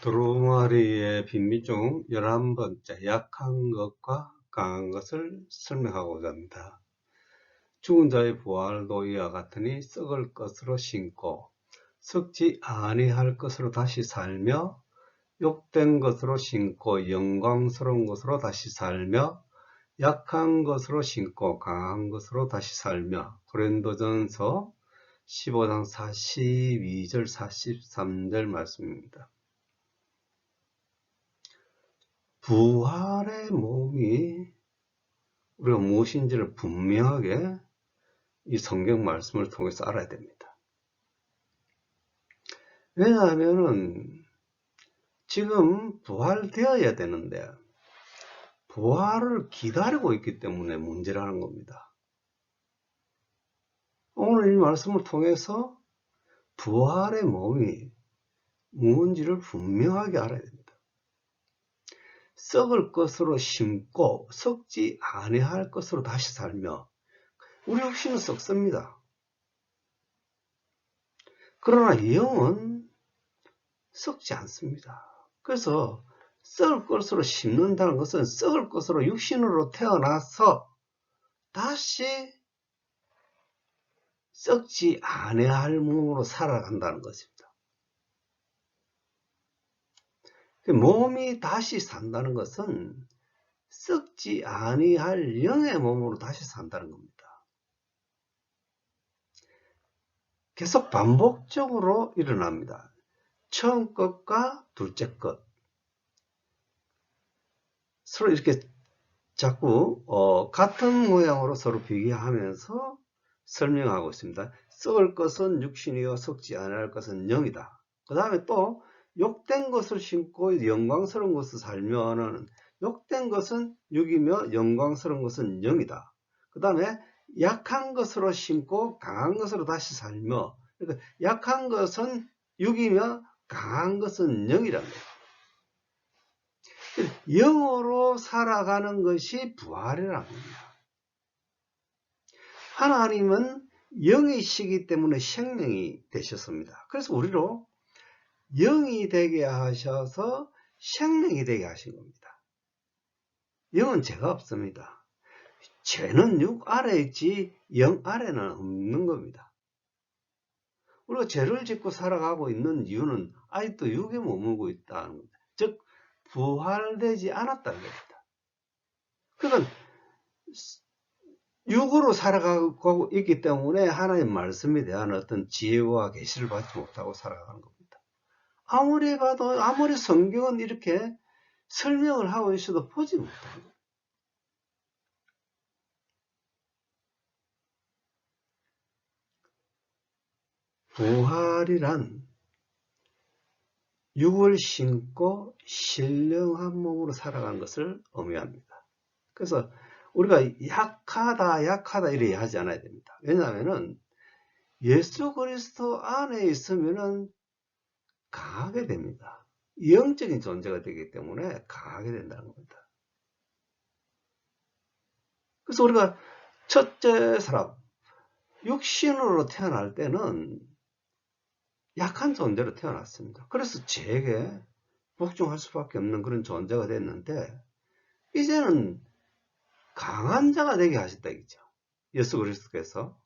두루마리의 빈미 중 11번째, 약한 것과 강한 것을 설명하고자 합니다. 죽은 자의 부활도 이와 같으니 썩을 것으로 심고 썩지 아니할 것으로 다시 살며 욕된 것으로 심고 영광스러운 것으로 다시 살며 약한 것으로 심고 강한 것으로 다시 살며. 고린도전서 15장 42절 43절 말씀입니다. 부활의 몸이 우리가 무엇인지를 분명하게 이 성경 말씀을 통해서 알아야 됩니다. 왜냐하면 지금 부활되어야 되는데 부활을 기다리고 있기 때문에 문제라는 겁니다. 오늘 이 말씀을 통해서 부활의 몸이 무엇인지를 분명하게 알아야 됩니다. 썩을 것으로 심고 썩지 아니할 것으로 다시 살며. 우리 육신은 썩습니다. 그러나 영은 썩지 않습니다. 그래서 썩을 것으로 심는다는 것은 썩을 것으로 육신으로 태어나서 다시 썩지 아니할 몸으로 살아간다는 것입니다. 몸이 다시 산다는 것은 썩지 아니할 영의 몸으로 다시 산다는 겁니다. 계속 반복적으로 일어납니다. 처음 것과 둘째 것. 서로 이렇게 자꾸 같은 모양으로 서로 비교하면서 설명하고 있습니다. 썩을 것은 육신이요 썩지 아니할 것은 영이다. 그 다음에 또 욕된 것을 심고 영광스러운 것을 살면은 욕된 것은 육이며 영광스러운 것은 영이다. 그 다음에 약한 것으로 심고 강한 것으로 다시 살며. 그러니까 약한 것은 육이며 강한 것은 영이랍니다. 영으로 살아가는 것이 부활이라는 겁니다. 하나님은 영이시기 때문에 생명이 되셨습니다. 그래서 우리로 영이 되게 하셔서 생명이 되게 하신 겁니다. 영은 죄가 없습니다. 죄는 육 아래에 있지 영 아래는 없는 겁니다. 우리가 죄를 짓고 살아가고 있는 이유는 아직도 육에 머물고 있다는 겁니다. 즉 부활되지 않았다는 겁니다. 그러니까 육으로 살아가고 있기 때문에 하나님 말씀에 대한 어떤 지혜와 계시를 받지 못하고 살아가는 겁니다. 아무리 봐도 아무리 성경은 이렇게 설명을 하고 있어도 보지 못합니다. 부활이란 육을 신고 신령한 몸으로 살아가는 것을 의미합니다. 그래서 우리가 약하다 이렇게 하지 않아야 됩니다. 왜냐하면 예수 그리스도 안에 있으면 강하게 됩니다. 영적인 존재가 되기 때문에 강하게 된다는 겁니다. 그래서 우리가 첫째 사람, 육신으로 태어날 때는 약한 존재로 태어났습니다. 그래서 죄에게 복종할 수밖에 없는 그런 존재가 됐는데 이제는 강한 자가 되게 하셨다 이거죠. 예수 그리스도께서.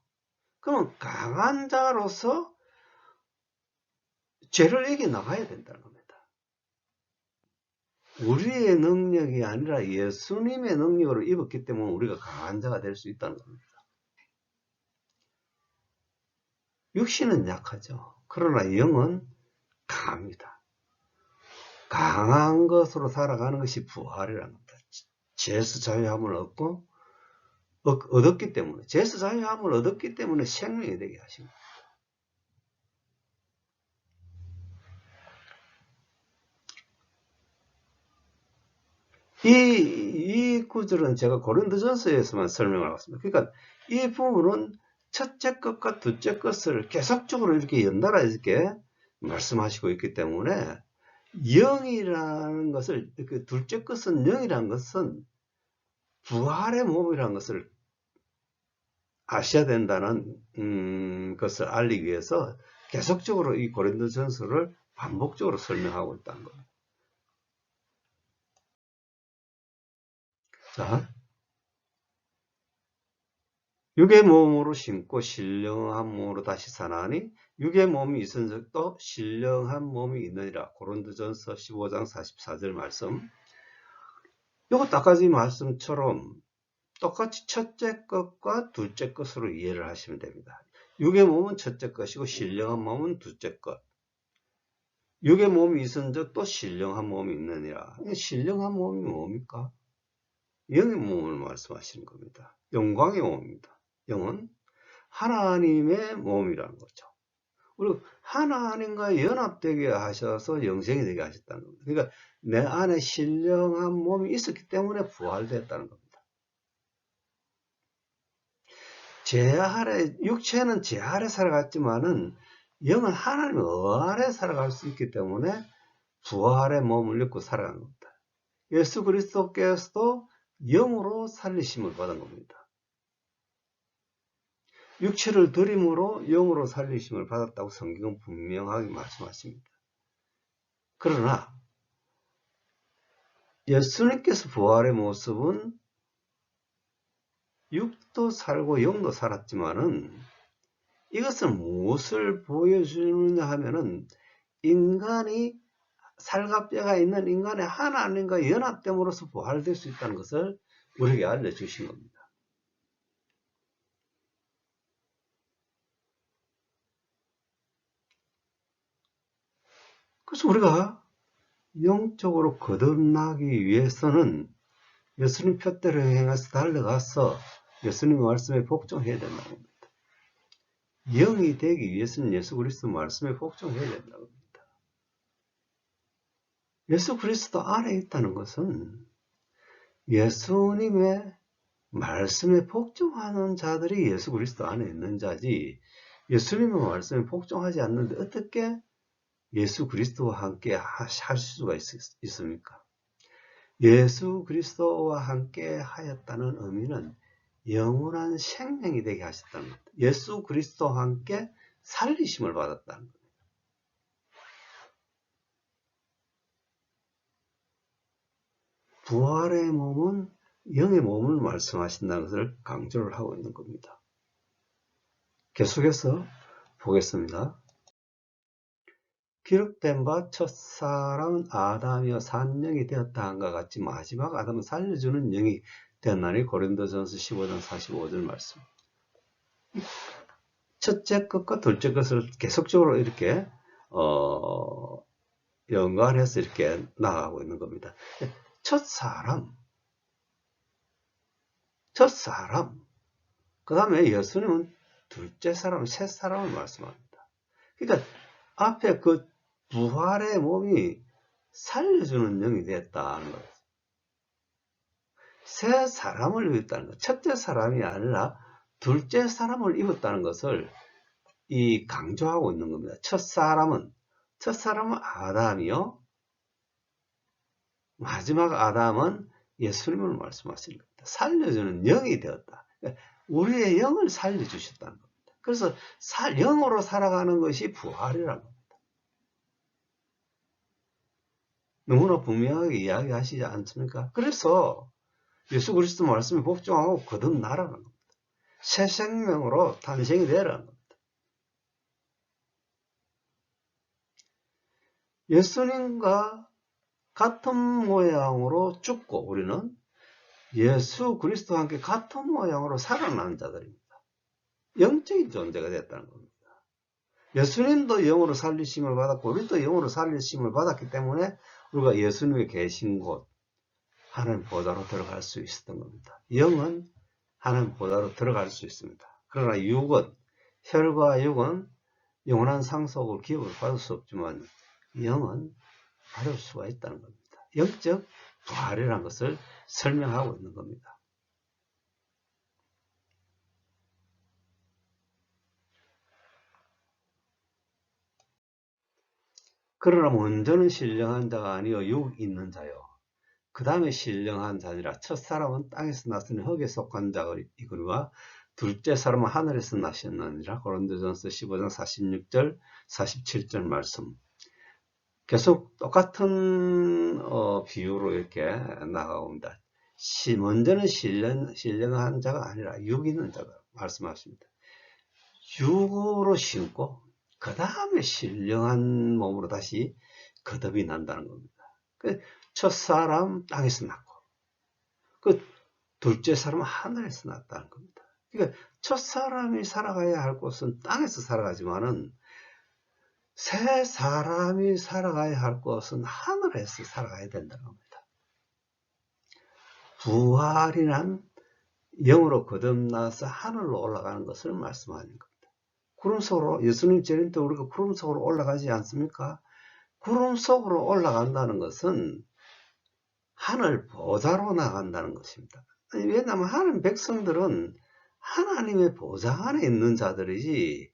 그러면 강한 자로서 죄를 이겨나가야 된다는 겁니다. 우리의 능력이 아니라 예수님의 능력으로 입었기 때문에 우리가 강한 자가 될 수 있다는 겁니다. 육신은 약하죠. 그러나 영은 강합니다. 강한 것으로 살아가는 것이 부활이라는 겁니다. 죄에서 자유함을 얻었기 때문에, 죄에서 자유함을 얻었기 때문에 생명이 되게 하십니다. 이 구절은 제가 고린도전서에서만 설명을 하겠습니다. 그러니까 이 부분은 첫째 것과 둘째 것을 계속적으로 이렇게 연달아 이렇게 말씀하시고 있기 때문에 영이라는 것을, 그 둘째 것은 영이라는 것은 부활의 몸이라는 것을 아셔야 된다는 것을 알리기 위해서 계속적으로 이 고린도전서를 반복적으로 설명하고 있다는 겁니다. 자, 육의 몸으로 심고 신령한 몸으로 다시 사나니 육의 몸이 있은 적도 신령한 몸이 있느니라. 고린도전서 15장 44절 말씀. 이것 아까지 말씀처럼 똑같이 첫째 것과 둘째 것으로 이해를 하시면 됩니다. 육의 몸은 첫째 것이고 신령한 몸은 둘째 것. 육의 몸이 있은 적도 신령한 몸이 있느니라. 신령한 몸이 뭡니까? 영의 몸을 말씀하시는 겁니다. 영광의 몸입니다. 영은 하나님의 몸이라는 거죠. 그리고 하나님과 연합되게 하셔서 영생이 되게 하셨다는 겁니다. 그러니까 내 안에 신령한 몸이 있었기 때문에 부활됐다는 겁니다. 제 아래, 육체는 제 아래 살아갔지만은 영은 하나님의 아래 살아갈 수 있기 때문에 부활의 몸을 입고 살아간 겁니다. 예수 그리스도께서도 영으로 살리심을 받은 겁니다. 육체를 드림으로 영으로 살리심을 받았다고 성경은 분명하게 말씀하십니다. 그러나 예수님께서 부활의 모습은 육도 살고 영도 살았지만은 이것은 무엇을 보여주느냐 하면은 인간이 살갑뼈가 있는 인간의 하나님과 연합됨으로써 부활될 수 있다는 것을 우리에게 알려주신 겁니다. 그래서 우리가 영적으로 거듭나기 위해서는 예수님 표대로 행해서 달려가서 예수님 말씀에 복종해야 된다는 겁니다. 영이 되기 위해서는 예수 그리스도 말씀에 복종해야 된다는 겁니다. 예수 그리스도 안에 있다는 것은 예수님의 말씀에 복종하는 자들이 예수 그리스도 안에 있는 자지, 예수님의 말씀에 복종하지 않는데 어떻게 예수 그리스도와 함께 할 수가 있습니까? 예수 그리스도와 함께 하였다는 의미는 영원한 생명이 되게 하셨다는 겁니다. 예수 그리스도와 함께 살리심을 받았다는 겁니다. 부활의 몸은 영의 몸을 말씀하신다는 것을 강조를 하고 있는 겁니다. 계속해서 보겠습니다. 기록된 바 첫사람은 아담이여 산 영이 되었다 한과 같이 마지막 아담은 살려주는 영이 되었나니. 고린도전서 15장 45절 말씀. 첫째 것과 둘째 것을 계속적으로 이렇게 연관해서 이렇게 나가고 있는 겁니다. 첫사람, 그 다음에 예수님은 둘째 사람, 셋 사람을 말씀합니다. 그러니까 앞에 그 부활의 몸이 살려주는 영이 됐다는 거예요. 새 사람을 입었다는 것. 첫째 사람이 아니라 둘째 사람을 입었다는 것을 강조하고 있는 겁니다. 첫사람은 아담이요. 마지막 아담은 예수님을 말씀하시는 겁니다. 살려주는 영이 되었다. 우리의 영을 살려주셨다는 겁니다. 그래서 영으로 살아가는 것이 부활이라는 겁니다. 너무나 분명하게 이야기하시지 않습니까? 그래서 예수 그리스도 말씀에 복종하고 거듭나라는 겁니다. 새 생명으로 탄생이 되라는 겁니다. 예수님과 같은 모양으로 죽고 우리는 예수 그리스도와 함께 같은 모양으로 살아나는 자들입니다. 영적인 존재가 됐다는 겁니다. 예수님도 영으로 살리심을 받았고 우리도 영으로 살리심을 받았기 때문에 우리가 예수님이 계신 곳 하나님 보좌로 들어갈 수 있었던 겁니다. 영은 하나님 보좌로 들어갈 수 있습니다. 그러나 혈과 육은 영원한 상속을 기업을 받을 수 없지만 영은 받을 수가 있다는 겁니다. 영적 부활이라는 것을 설명하고 있는 겁니다. 그러나 먼저는 신령한 자가 아니요 육 있는 자요. 그 다음에 신령한 자니라. 첫사람은 땅에서 났으니 흙에 속한 자이거니와 둘째 사람은 하늘에서 나셨느니라. 고린도전서 15장 46절 47절 말씀. 계속 똑같은 비유로 이렇게 나가옵니다. 먼저는 신령한 자가 아니라 육 있는 자가 말씀하십니다. 육으로 신고 그 다음에 신령한 몸으로 다시 거듭이 난다는 겁니다. 그 첫사람 땅에서 낳고 그 둘째 사람은 하늘에서 낳았다는 겁니다. 그러니까 첫사람이 살아가야 할 곳은 땅에서 살아가지만은 새 사람이 살아가야 할 곳은 하늘에서 살아가야 된다는 겁니다. 부활이란 영으로 거듭나서 하늘로 올라가는 것을 말씀하는 겁니다. 구름 속으로, 예수님 재림 때 우리가 구름 속으로 올라가지 않습니까? 구름 속으로 올라간다는 것은 하늘 보좌로 나간다는 것입니다. 왜냐하면 하나님 백성들은 하나님의 보좌 안에 있는 자들이지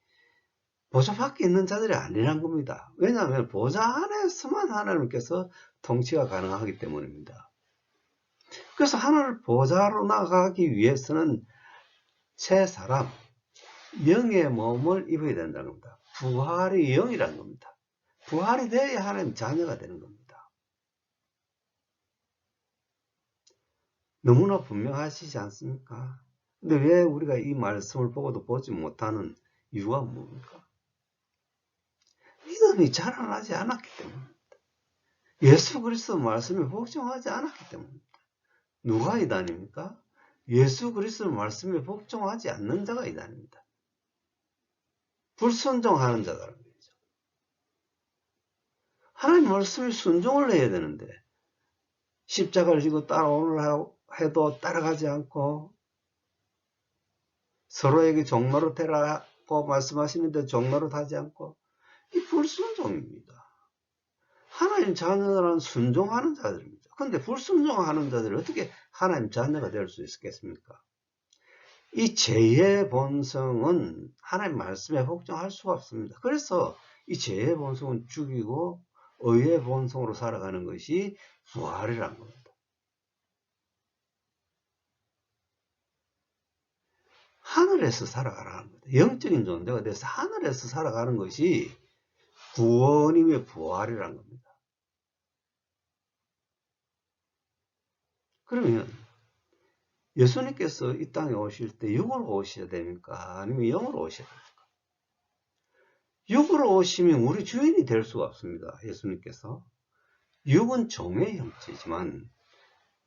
보좌 밖에 있는 자들이 아니란 겁니다. 왜냐하면 보좌 안에서만 하나님께서 통치가 가능하기 때문입니다. 그래서 하늘 보좌로 나가기 위해서는 새 사람, 영의 몸을 입어야 된다는 겁니다. 부활의 영이라는 겁니다. 부활이 돼야 하나님 자녀가 되는 겁니다. 너무나 분명하시지 않습니까? 근데 왜 우리가 이 말씀을 보고도 보지 못하는 이유가 뭡니까? 믿음이 자라나지 않았기 때문입니다. 예수 그리스도 말씀에 복종하지 않았기 때문입니다. 누가 이단입니까? 예수 그리스도 말씀에 복종하지 않는 자가 이단입니다. 불순종하는 자라는 거죠. 하나님 말씀에 순종을 해야 되는데 십자가를 지고 따라오라 해도 따라가지 않고 서로에게 종로로 되라고 말씀하시는데 종로로 하지 않고 이 불순종입니다. 하나님 자녀는 순종하는 자들입니다. 그런데 불순종하는 자들이 어떻게 하나님 자녀가 될 수 있겠습니까? 이 죄의 본성은 하나님 말씀에 복종할 수가 없습니다. 그래서 이 죄의 본성은 죽이고 의의 본성으로 살아가는 것이 부활이라는 겁니다. 하늘에서 살아가라는 겁니다. 영적인 존재가 돼서 하늘에서 살아가는 것이 구원이며 부활이라는 겁니다. 그러면 예수님께서 이 땅에 오실 때 육으로 오셔야 됩니까? 아니면 영으로 오셔야 됩니까? 육으로 오시면 우리 주인이 될 수가 없습니다. 예수님께서. 육은 종의 형체지만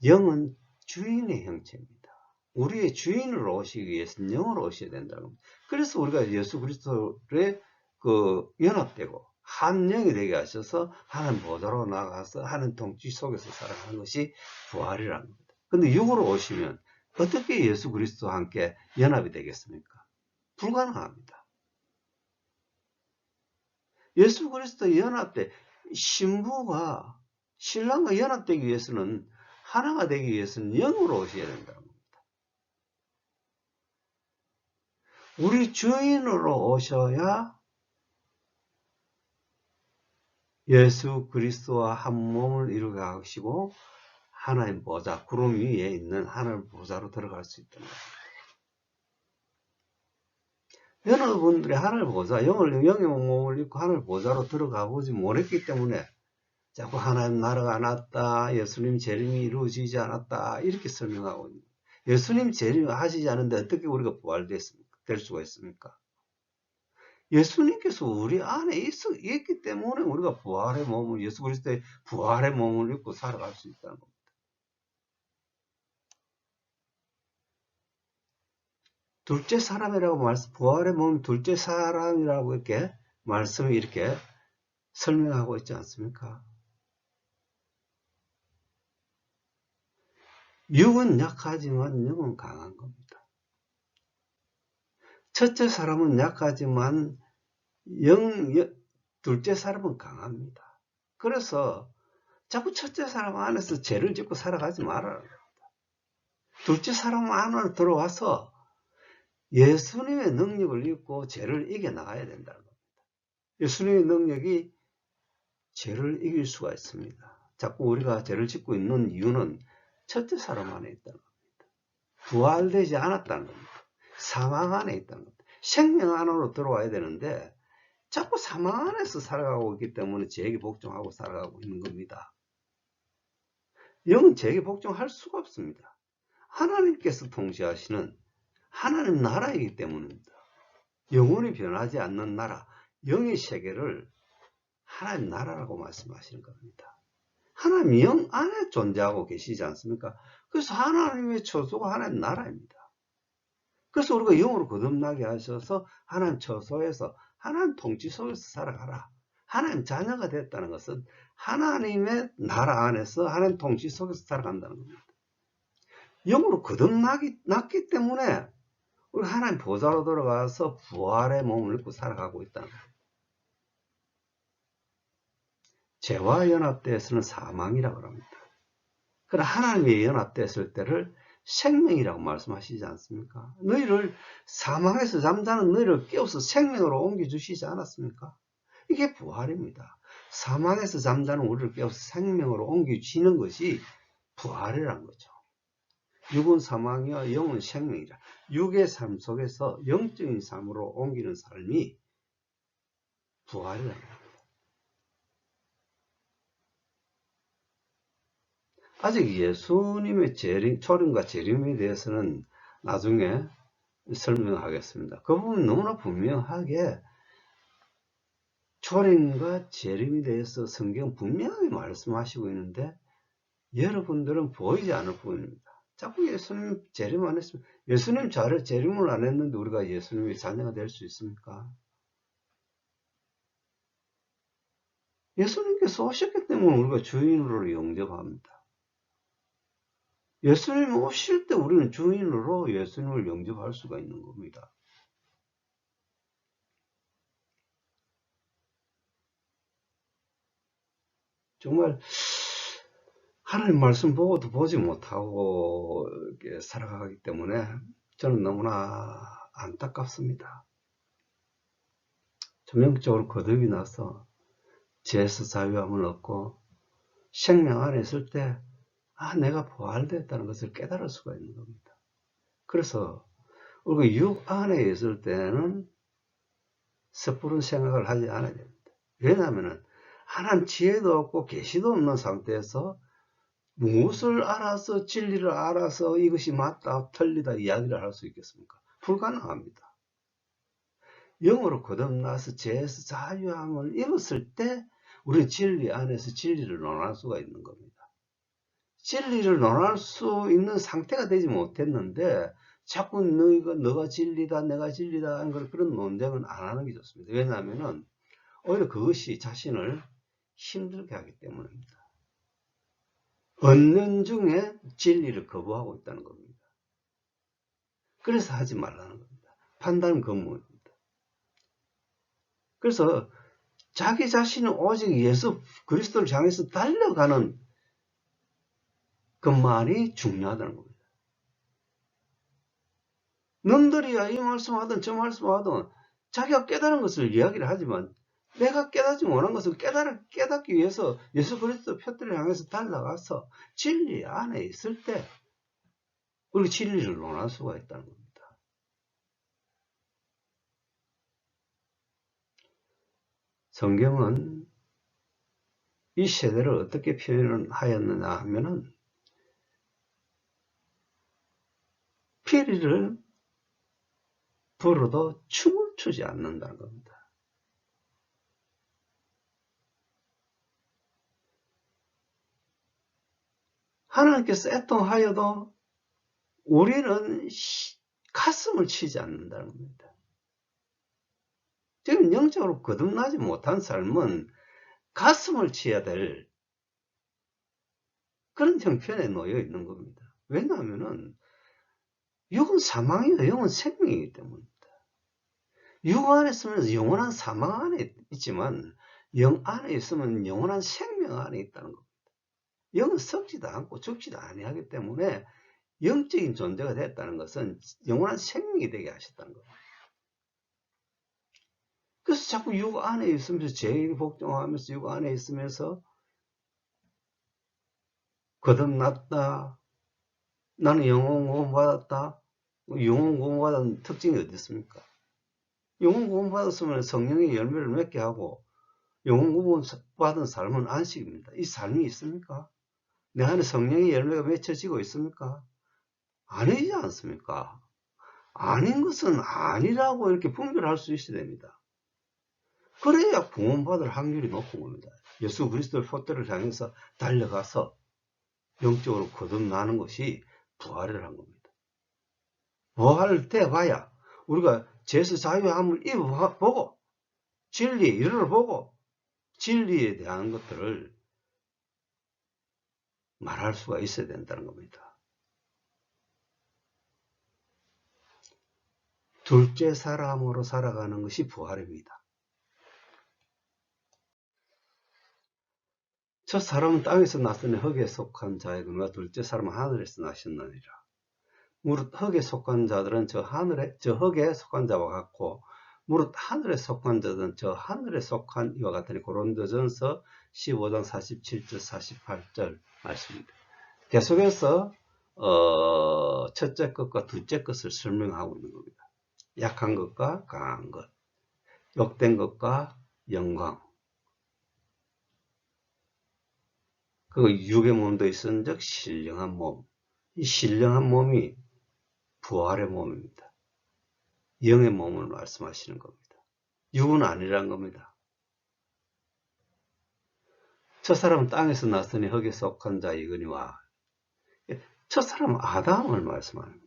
영은 주인의 형체입니다. 우리의 주인으로 오시기 위해서는 영으로 오셔야 된다는 겁니다. 그래서 우리가 예수 그리스도의 연합되고 한 영이 되게 하셔서 하나님 보좌로 나가서 하나님 통치 속에서 살아가는 것이 부활이라는 겁니다. 근데 육으로 오시면 어떻게 예수 그리스도와 함께 연합이 되겠습니까? 불가능합니다. 예수 그리스도 연합돼 신부가 신랑과 연합되기 위해서는 하나가 되기 위해서는 영으로 오셔야 된다는 겁니다. 우리 주인으로 오셔야 예수 그리스도와 한 몸을 이루게 하시고 하나님 보좌, 구름 위에 있는 하늘 보좌로 들어갈 수 있다는 겁니다. 여러분들이 하늘 보좌, 영의 몸을 입고 하늘 보좌로 들어가 보지 못했기 때문에 자꾸 하나님 나라가 안 왔다, 예수님 재림이 이루어지지 않았다 이렇게 설명하고 있습니다. 예수님 재림 하시지 않은데 어떻게 우리가 부활됐습니까? 될 수가 있습니까? 예수님께서 우리 안에 있기 때문에 우리가 부활의 몸을, 예수 그리스도의 부활의 몸을 입고 살아갈 수 있다는 겁니다. 둘째 사람이라고 부활의 몸 둘째 사람이라고 이렇게 말씀이 이렇게 설명하고 있지 않습니까? 육은 약하지만 영은 강한 겁니다. 첫째 사람은 약하지만 둘째 사람은 강합니다. 그래서 자꾸 첫째 사람 안에서 죄를 짓고 살아가지 말아라. 둘째 사람 안으로 들어와서 예수님의 능력을 입고 죄를 이겨나가야 된다는 겁니다. 예수님의 능력이 죄를 이길 수가 있습니다. 자꾸 우리가 죄를 짓고 있는 이유는 첫째 사람 안에 있다는 겁니다. 부활되지 않았다는 겁니다. 사망 안에 있다는 겁니다. 생명 안으로 들어와야 되는데 자꾸 사망 안에서 살아가고 있기 때문에 죄에게 복종하고 살아가고 있는 겁니다. 영은 죄에게 복종할 수가 없습니다. 하나님께서 통치하시는 하나님 나라이기 때문입니다. 영원히 변하지 않는 나라, 영의 세계를 하나님 나라라고 말씀하시는 겁니다. 하나님 영 안에 존재하고 계시지 않습니까? 그래서 하나님의 처소가 하나님 나라입니다. 그래서 우리가 영으로 거듭나게 하셔서 하나님 처소에서 하나님 통치 속에서 살아가라. 하나님 자녀가 됐다는 것은 하나님의 나라 안에서 하나님 통치 속에서 살아간다는 겁니다. 영으로 거듭났기 때문에 우리 하나님 보좌로 들어가서 부활의 몸을 입고 살아가고 있다는 겁니다. 죄와 연합되어서는 사망이라고 합니다. 그러나 하나님의 연합됐을 때를 생명이라고 말씀하시지 않습니까? 너희를 사망에서 잠자는 너희를 깨워서 생명으로 옮겨주시지 않았습니까? 이게 부활입니다. 사망에서 잠자는 우리를 깨워서 생명으로 옮겨주시는 것이 부활이라는 거죠. 육은 사망이요 영은 생명이라. 육의 삶 속에서 영적인 삶으로 옮기는 삶이 부활이라는 겁니다. 아직 예수님의 초림과 재림에 대해서는 나중에 설명하겠습니다. 그 부분 너무나 분명하게 초림과 재림에 대해서 성경 분명히 말씀하시고 있는데 여러분들은 보이지 않을 부분입니다. 자꾸 예수님 재림 안 했으면 예수님 재림을 안 했는데 우리가 예수님의 자녀가 될 수 있습니까? 예수님께서 오셨기 때문에 우리가 주인으로 영접합니다. 예수님 오실 때 우리는 주인으로 예수님을 영접할 수가 있는 겁니다. 정말 하나님 말씀 보고도 보지 못하고 이렇게 살아가기 때문에 저는 너무나 안타깝습니다. 전형적으로 거듭이 나서 죄에서 자유함을 얻고 생명 안에 있을 때 내가 부활됐다는 것을 깨달을 수가 있는 겁니다. 그래서 우리가 육 안에 있을 때는 섣부른 생각을 하지 않아야 됩니다. 왜냐하면 하나님 지혜도 없고 계시도 없는 상태에서 무엇을 알아서 진리를 알아서 이것이 맞다 틀리다 이야기를 할 수 있겠습니까? 불가능합니다. 영으로 거듭나서 죄에서 자유함을 입었을 때 우리는 진리 안에서 진리를 논할 수가 있는 겁니다. 진리를 논할 수 있는 상태가 되지 못했는데 자꾸 너가 진리다 내가 진리다 하는 그런 논쟁은 안 하는 게 좋습니다. 왜냐하면 오히려 그것이 자신을 힘들게 하기 때문입니다. 얻는 중에 진리를 거부하고 있다는 겁니다. 그래서 하지 말라는 겁니다. 판단 거부입니다. 그래서 자기 자신은 오직 예수 그리스도를 향해서 달려가는 것만이 중요하다는 겁니다. 놈들이야 이 말씀하든 저 말씀하든 자기가 깨달은 것을 이야기를 하지만 내가 깨닫지 못한 것을 깨닫기 위해서 예수 그리스도 표대를 향해서 달려가서 진리 안에 있을 때 우리 진리를 논할 수가 있다는 겁니다. 성경은 이 세대를 어떻게 표현을 하였느냐 하면은 피리를 불어도 춤을 추지 않는다는 겁니다. 하나님께서 애통하여도 우리는 가슴을 치지 않는다는 겁니다. 지금 영적으로 거듭나지 못한 삶은 가슴을 치야 될 그런 형편에 놓여 있는 겁니다. 왜냐하면 육은 사망이요 영은 생명이기 때문입니다. 육 안에 있으면 영원한 사망 안에 있지만 영 안에 있으면 영원한 생명 안에 있다는 겁니다. 영은 썩지도 않고 죽지도 아니하기 때문에 영적인 존재가 됐다는 것은 영원한 생명이 되게 하셨다는 겁니다. 그래서 자꾸 육 안에 있으면서 죄에 복종하면서 육 안에 있으면서 거듭났다. 나는 영혼 구원받았다. 영혼 구원받은 특징이 어디 있습니까? 영혼 구원 받았으면 성령의 열매를 맺게 하고 영혼 구원 받은 삶은 안식입니다. 이 삶이 있습니까? 내 안에 성령의 열매가 맺혀지고 있습니까? 아니지 않습니까? 아닌 것은 아니라고 이렇게 분별할 수 있어야 됩니다. 그래야 구원받을 확률이 높은 겁니다. 예수 그리스도의 폿대를 향해서 달려가서 영적으로 거듭나는 것이 부활이라는 겁니다. 부활을 돼봐야 우리가 죄에서 자유함을 입어보고 진리에 이르러보고 진리에 대한 것들을 말할 수가 있어야 된다는 겁니다. 둘째 사람으로 살아가는 것이 부활입니다. 첫 사람은 땅에서 났으니 흙에 속한 자이거니와 둘째 사람은 하늘에서 나셨느니라. 무릇 흙에 속한 자들은 저 흙에 속한 자와 같고 무릇 하늘에 속한 자들은 저 하늘에 속한 이와 같으니. 고린도전서 15장 47절 48절 말씀입니다. 계속해서 첫째 것과 둘째 것을 설명하고 있는 겁니다. 약한 것과 강한 것, 욕된 것과 영광, 그 육의 몸도 있은즉 신령한 몸, 이 신령한 몸이 부활의 몸입니다. 영의 몸을 말씀하시는 겁니다. 육은 아니란 겁니다. 첫 사람은 땅에서 났으니 흙에 속한 자이거니와, 첫 사람은 아담을 말씀합니다.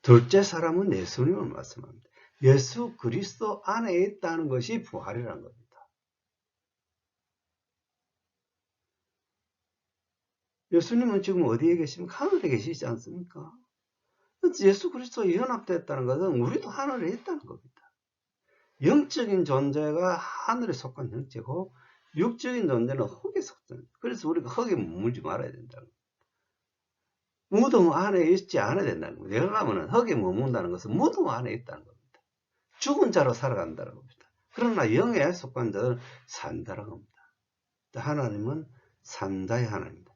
둘째 사람은 예수님을 말씀합니다. 예수 그리스도 안에 있다는 것이 부활이라는 겁니다. 예수님은 지금 어디에 계십니까? 하늘에 계시지 않습니까? 예수 그리스도와 연합됐다는 것은 우리도 하늘에 있다는 겁니다. 영적인 존재가 하늘에 속한 형체고 육적인 존재는 흙에 속한. 그래서 우리가 흙에 머물지 말아야 된다는 겁니다. 무덤 안에 있지 않아야 된다는 겁니다. 왜냐하면 흙에 머문다는 것은 무덤 안에 있다는 겁니다. 죽은 자로 살아간다는 겁니다. 그러나 영에 속한 자는 산다는 겁니다. 하나님은 산자의 하나님입니다.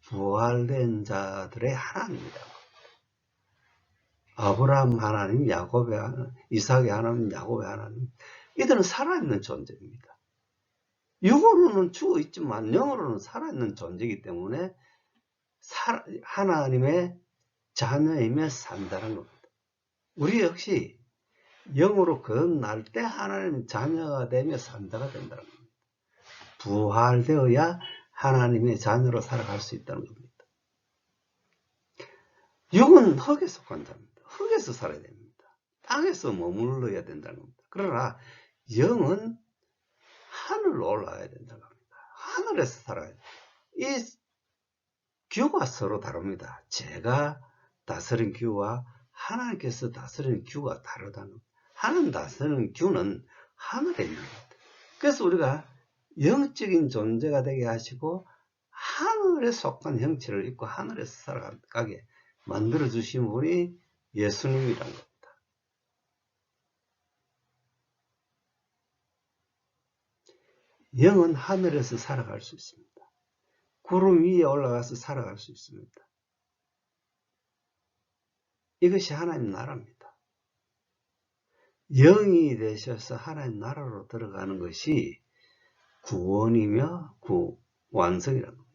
부활된 자들의 하나님이다. 아브라함 하나님, 야곱의 하나님, 이삭의 하나님, 야곱의 하나님. 이들은 살아있는 존재입니다. 육으로는 죽어 있지만 영으로는 살아있는 존재이기 때문에 하나님의 자녀이며 산다는 겁니다. 우리 역시 영으로 거듭날 때 하나님 자녀가 되며 산다가 된다는 겁니다. 부활되어야 하나님의 자녀로 살아갈 수 있다는 겁니다. 육은 흙에 속한 자입니다. 흙에서 살아야 됩니다. 땅에서 머물러야 된다는 겁니다. 그러나 영은 하늘로 올라가야 된다는 겁니다. 하늘에서 살아야 돼요. 이 규가 서로 다릅니다. 제가 다스린 규와 하나님께서 다스리는 규가 다르다는 겁니다. 하나님 다스리는 규는 하늘에 있는 겁니다. 그래서 우리가 영적인 존재가 되게 하시고 하늘에 속한 형체를 입고 하늘에서 살아가게 만들어주신 분이 예수님이란 겁니다. 영은 하늘에서 살아갈 수 있습니다. 구름 위에 올라가서 살아갈 수 있습니다. 이것이 하나님 나라입니다. 영이 되셔서 하나님 나라로 들어가는 것이 구원이며 완성이라는 겁니다.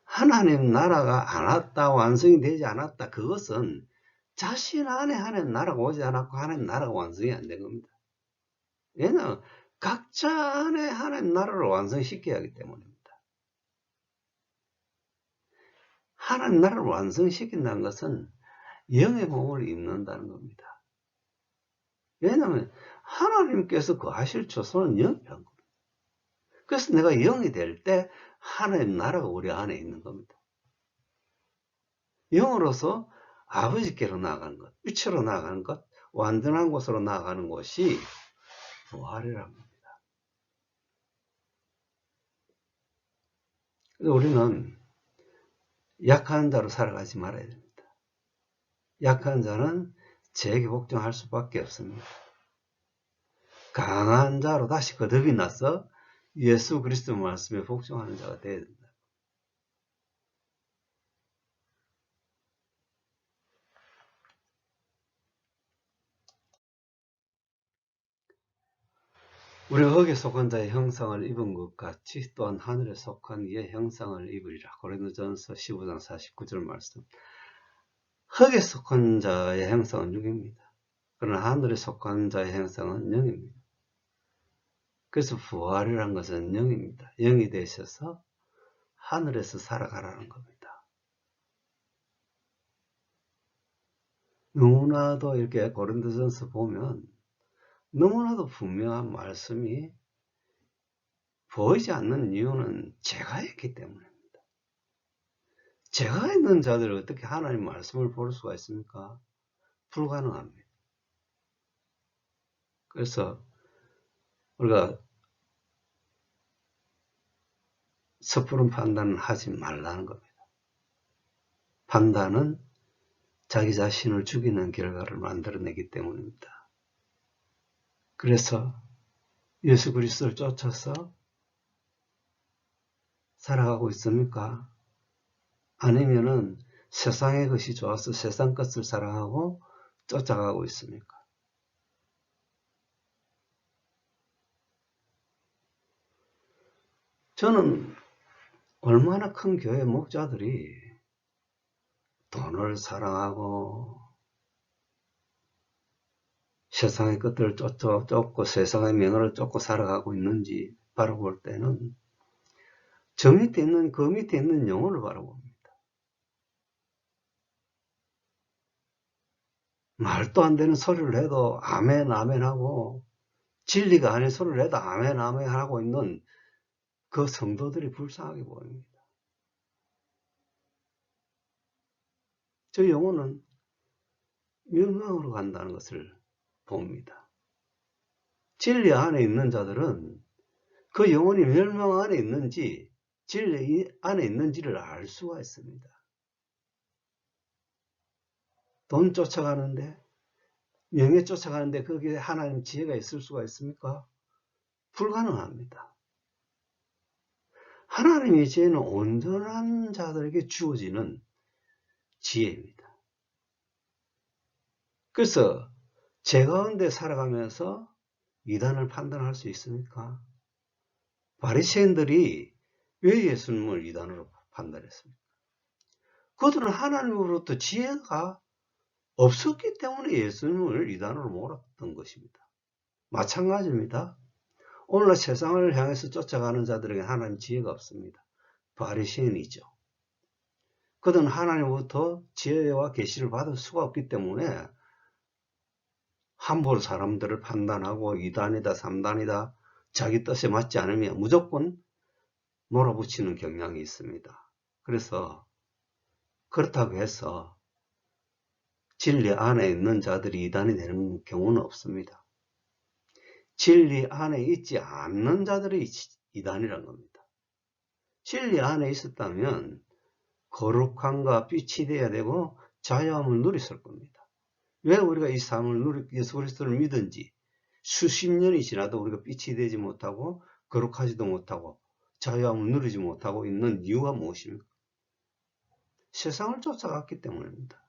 하나님 나라가 안 왔다, 완성이 되지 않았다, 그것은 자신 안에 하나님 나라가 오지 않았고 하나님 나라가 완성이 안 된 겁니다. 왜냐하면 각자 안에 하나님 나라를 완성시켜야 하기 때문입니다. 하나님 나라를 완성시킨다는 것은 영의 몸을 입는다는 겁니다. 왜냐하면 하나님께서 거하실 초소는 영이라는 겁니다. 그래서 내가 영이 될 때 하나님 나라가 우리 안에 있는 겁니다. 영으로서 아버지께로 나아가는 것, 위치로 나아가는 것, 완전한 곳으로 나아가는 것이 부활이라는 겁니다. 우리는 약한 자로 살아가지 말아야 됩니다. 약한 자는 죄에게 복종할 수밖에 없습니다. 강한 자로 다시 거듭이 나서 예수 그리스도 말씀에 복종하는 자가 되어야 됩니다. 우리가 흙에 속한 자의 형상을 입은 것 같이 또한 하늘에 속한 이의 형상을 입으리라. 고린도전서 15장 49절 말씀. 흙에 속한 자의 형상은 육입니다. 그러나 하늘에 속한 자의 형상은 영입니다. 그래서 부활이라는 것은 영입니다. 영이 되셔서 하늘에서 살아가라는 겁니다. 너무나도 이렇게 고린도전서 보면 너무나도 분명한 말씀이 보이지 않는 이유는 제가 있기 때문입니다. 제가 있는 자들이 어떻게 하나님 말씀을 볼 수가 있습니까? 불가능합니다. 그래서 우리가 섣부른 판단은 하지 말라는 겁니다. 판단은 자기 자신을 죽이는 결과를 만들어내기 때문입니다. 그래서 예수 그리스도를 쫓아서 살아가고 있습니까? 아니면은 세상의 것이 좋아서 세상 것을 사랑하고 쫓아가고 있습니까? 저는 얼마나 큰 교회 목자들이 돈을 사랑하고 세상의 것들을 쫓고 세상의 명예를 쫓고 살아가고 있는지 바라볼 때는 저 밑에 있는 그 밑에 있는 영혼을 바라봅니다. 말도 안 되는 소리를 해도 아멘 아멘 하고 진리가 아닌 소리를 해도 아멘 아멘 하고 있는 그 성도들이 불쌍하게 보입니다. 저 영혼은 멸망으로 간다는 것을 봅니다. 진리 안에 있는 자들은 그 영혼이 멸망 안에 있는지 진리 안에 있는지를 알 수가 있습니다. 돈 쫓아가는데 명예 쫓아가는데 거기에 하나님 지혜가 있을 수가 있습니까? 불가능합니다. 하나님의 지혜는 온전한 자들에게 주어지는 지혜입니다. 그래서 제 가운데 살아가면서 이단을 판단할 수 있습니까? 바리새인들이 왜 예수님을 이단으로 판단했습니까? 그들은 하나님으로부터 지혜가 없었기 때문에 예수님을 이단으로 몰았던 것입니다. 마찬가지입니다. 오늘날 세상을 향해서 쫓아가는 자들에게 하나님 지혜가 없습니다. 바리새인이죠. 그들은 하나님으로부터 지혜와 계시를 받을 수가 없기 때문에 함부로 사람들을 판단하고 2단이다 3단이다 자기 뜻에 맞지 않으면 무조건 몰아붙이는 경향이 있습니다. 그래서 그렇다고 해서 진리 안에 있는 자들이 2단이 되는 경우는 없습니다. 진리 안에 있지 않는 자들이 2단이라는 겁니다. 진리 안에 있었다면 거룩함과 빛이 되어야 되고 자유함을 누렸을 겁니다. 왜 우리가 이 삶을 예수 그리스도를 믿은지 수십 년이 지나도 우리가 빛이 되지 못하고 거룩하지도 못하고 자유함을 누리지 못하고 있는 이유가 무엇입니까? 세상을 쫓아갔기 때문입니다.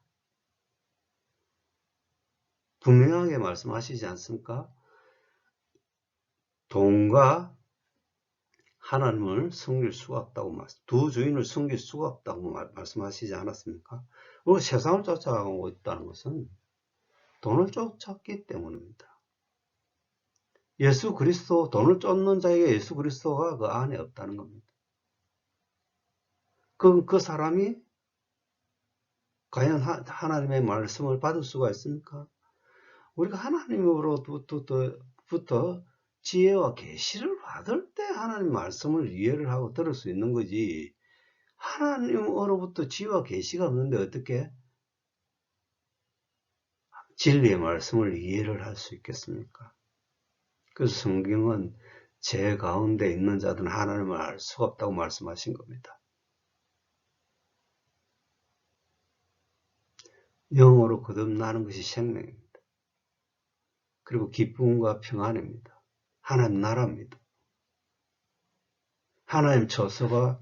분명하게 말씀하시지 않습니까? 돈과 하나님을 섬길 수가 없다고 두 주인을 섬길 수가 없다고 말씀하시지 않았습니까? 우리가 세상을 쫓아가고 있다는 것은 돈을 쫓았기 때문입니다. 예수 그리스도, 돈을 쫓는 자에게 예수 그리스도가 그 안에 없다는 겁니다. 그 사람이 과연 하나님의 말씀을 받을 수가 있습니까? 우리가 하나님으로부터 지혜와 계시를 받을 때 하나님 말씀을 이해를 하고 들을 수 있는 거지, 하나님으로부터 지혜와 계시가 없는데 어떻게 진리의 말씀을 이해를 할 수 있겠습니까? 그래서 성경은 제 가운데 있는 자들은 하나님을 알 수가 없다고 말씀하신 겁니다. 영으로 거듭나는 것이 생명입니다. 그리고 기쁨과 평안입니다. 하나님 나라입니다. 하나님 처소가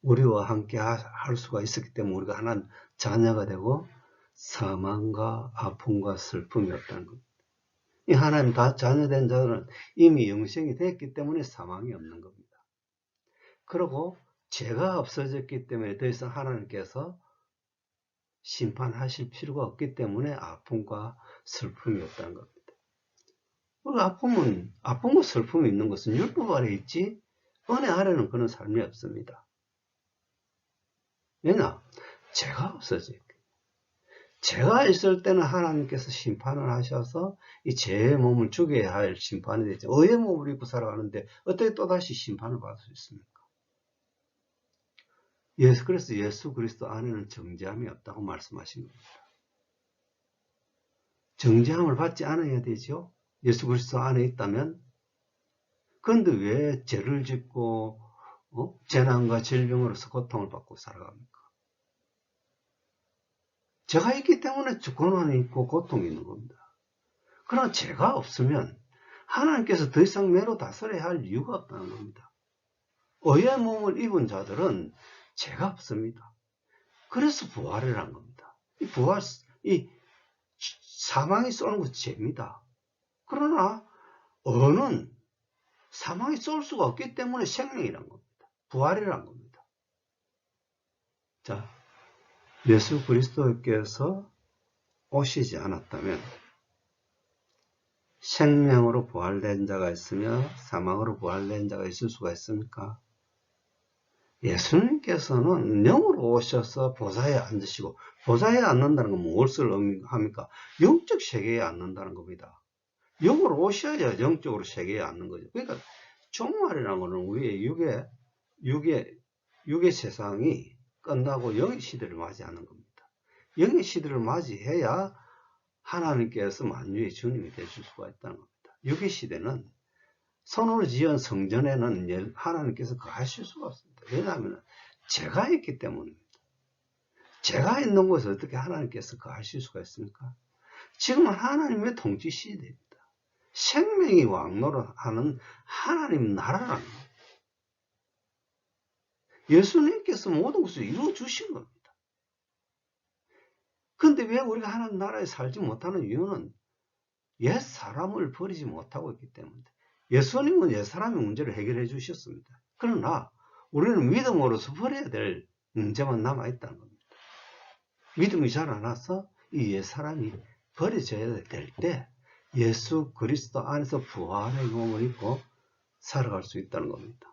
우리와 함께 할 수가 있었기 때문에 우리가 하나님 자녀가 되고 사망과 아픔과 슬픔이 없다는 겁니다. 이 하나님 다 자녀된 자들은 이미 영생이 됐기 때문에 사망이 없는 겁니다. 그리고 죄가 없어졌기 때문에 더 이상 하나님께서 심판하실 필요가 없기 때문에 아픔과 슬픔이 없다는 겁니다. 아픔과 슬픔이 있는 것은 율법 아래 있지 은혜 아래는 그런 삶이 없습니다. 왜냐? 죄가 없어졌기 때문에. 죄가 있을 때는 하나님께서 심판을 하셔서 이 죄의 몸을 죽여야 할 심판이 되죠. 의의 몸을 입고 살아가는데 어떻게 또다시 심판을 받을 수 있습니까? 그래서 예수 그리스도 안에는 정죄함이 없다고 말씀하신 겁니다. 정죄함을 받지 않아야 되죠. 예수 그리스도 안에 있다면. 그런데 왜 죄를 짓고 재난과 질병으로서 고통을 받고 살아갑니까? 죄가 있기 때문에 고난이 있고 고통이 있는 겁니다. 그러나 죄가 없으면 하나님께서 더 이상 매로 다스려야 할 이유가 없다는 겁니다. 의의 몸을 입은 자들은 죄가 없습니다. 그래서 부활이라는 겁니다. 이 사망이 쏘는 것은 죄입니다. 그러나 의는 사망이 쏠 수가 없기 때문에 생명이란 겁니다. 부활이란 겁니다. 자, 예수 그리스도께서 오시지 않았다면 생명으로 부활된 자가 있으며 사망으로 부활된 자가 있을 수가 있습니까? 예수님께서는 영으로 오셔서 보좌에 앉으시고, 보좌에 앉는다는 건 무엇을 의미합니까? 영적 세계에 앉는다는 겁니다. 영으로 오셔야 영적으로 세계에 앉는 거죠. 그러니까 종말이라는 것은 우리의 육의 세상이 끝나고 영의 시대를 맞이하는 겁니다. 영의 시대를 맞이해야 하나님께서 만유의 주님이 되실 수가 있다는 겁니다. 육의 시대는 손으로 지은 성전에는 하나님께서 거하실 수가 없습니다. 왜냐하면 죄가 있기 때문입니다. 죄가 있는 곳에 어떻게 하나님께서 거하실 수가 있습니까? 지금은 하나님의 통치 시대입니다. 생명이 왕노릇하는 하나님 나라라는 겁니다. 예수님께서 모든 것을 이루어 주신 겁니다. 그런데 왜 우리가 하나님 나라에 살지 못하는 이유는 옛 사람을 버리지 못하고 있기 때문입니다. 예수님은 옛 사람의 문제를 해결해 주셨습니다. 그러나 우리는 믿음으로서 버려야 될 문제만 남아있다는 겁니다. 믿음이 잘 안 와서 이 옛 사람이 버려져야 될 때 예수 그리스도 안에서 부활의 몸을 입고 살아갈 수 있다는 겁니다.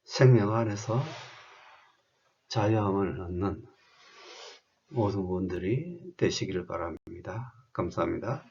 생명 안에서 자유함을 얻는 모든 분들이 되시기를 바랍니다. 감사합니다.